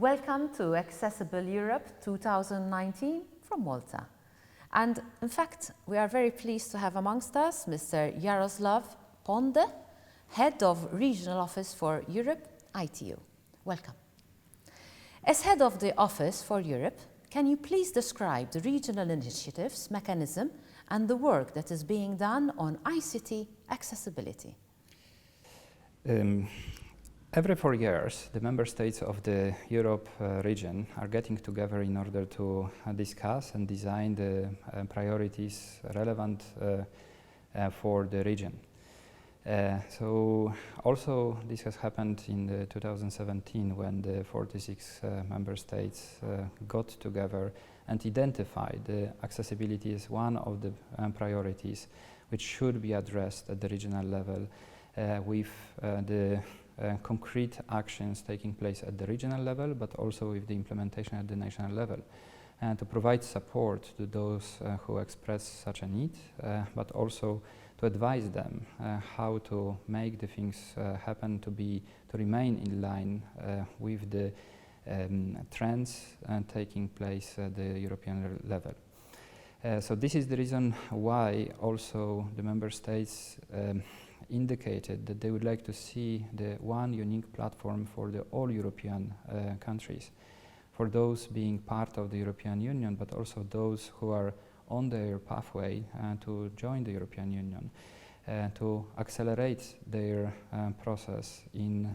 Welcome to Accessible Europe 2019 from Malta. And in fact, we are very pleased to have amongst us Mr. Jaroslaw, Head of Regional Office for Europe, ITU. Welcome. As Head of the Office for Europe, can you please describe the regional initiatives, mechanism, and the work that is being done on ICT accessibility? Every 4 years, the member states of the Europe region are getting together in order to discuss and design the priorities relevant for the region. So also this has happened in 2017 when the 46 member states got together and identified the accessibility as one of the priorities which should be addressed at the regional level with the concrete actions taking place at the regional level, but also with the implementation at the national level, and to provide support to those who express such a need, but also to advise them how to make the things happen to remain in line with the trends taking place at the European level. So this is the reason why also the member states indicated that they would like to see the one unique platform for the all European countries, for those being part of the European Union, but also those who are on their pathway to join the European Union, to accelerate their process in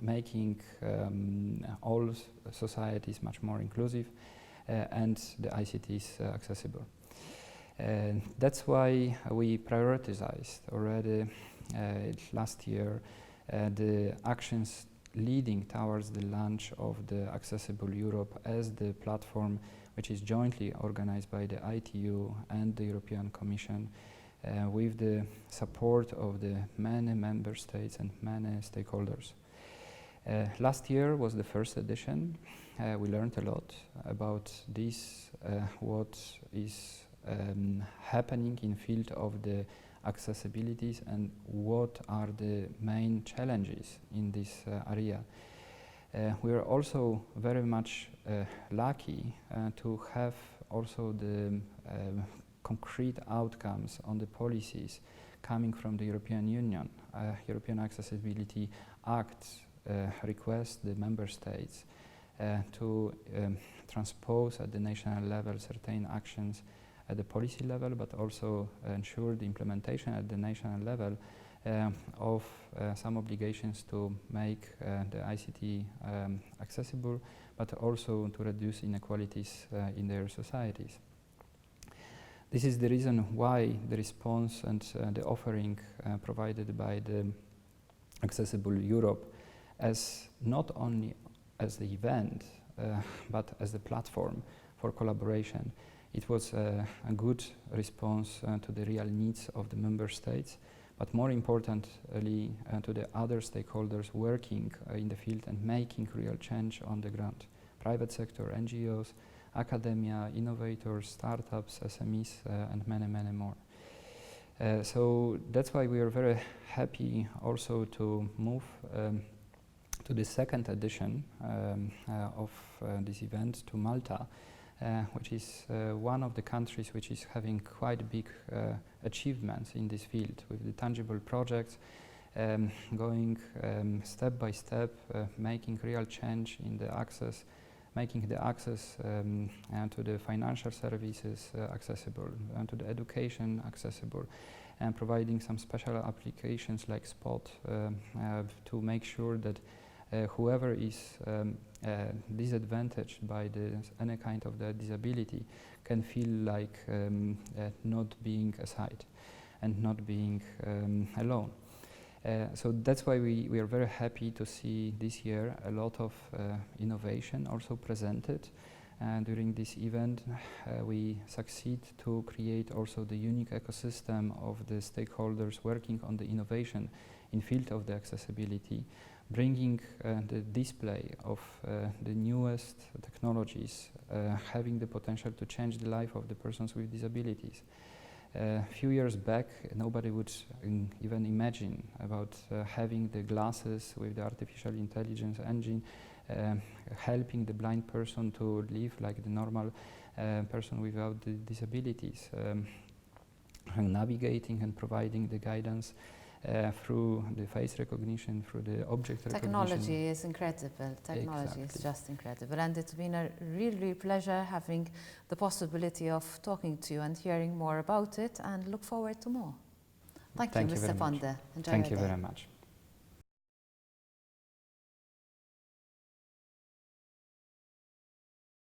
making all societies much more inclusive and the ICTs accessible. That's why we prioritized already last year the actions leading towards the launch of the Accessible Europe as the platform which is jointly organized by the ITU and the European Commission with the support of the many member states and many stakeholders. Last year was the first edition. We learned a lot about this, what is happening in field of the accessibilities and what are the main challenges in this area. We are also very much lucky to have also the concrete outcomes on the policies coming from the European Union. European Accessibility Act requests the member states to transpose at the national level certain actions at the policy level, but also ensure the implementation at the national level of some obligations to make the ICT accessible, but also to reduce inequalities in their societies. This is the reason why the response and the offering provided by the Accessible Europe as not only as the event, but as the platform for collaboration. It was a good response to the real needs of the member states, but more importantly to the other stakeholders working in the field and making real change on the ground. Private sector, NGOs, academia, innovators, startups, SMEs, and many, many more. So that's why we are very happy also to move to the second edition of this event to Malta, which is one of the countries which is having quite big achievements in this field with the tangible projects, going step by step, making real change in the access, making the access to the financial services accessible, and to the education accessible, and providing some special applications like Spot to make sure that whoever is disadvantaged by any kind of the disability can feel like not being aside and not being alone. So that's why we are very happy to see this year a lot of innovation also presented. During this event, we succeed to create also the unique ecosystem of the stakeholders working on the innovation in field of the accessibility, bringing the display of the newest technologies, having the potential to change the life of the persons with disabilities. A few years back, nobody would even imagine about having the glasses with the artificial intelligence engine helping the blind person to live like the normal person without the disabilities, and navigating and providing the guidance through the face recognition, through the object recognition. Technology is incredible. Technology is just incredible. And it's been a real pleasure having the possibility of talking to you and hearing more about it, and look forward to more. Thank you, Mr. Ponde. Thank you very much.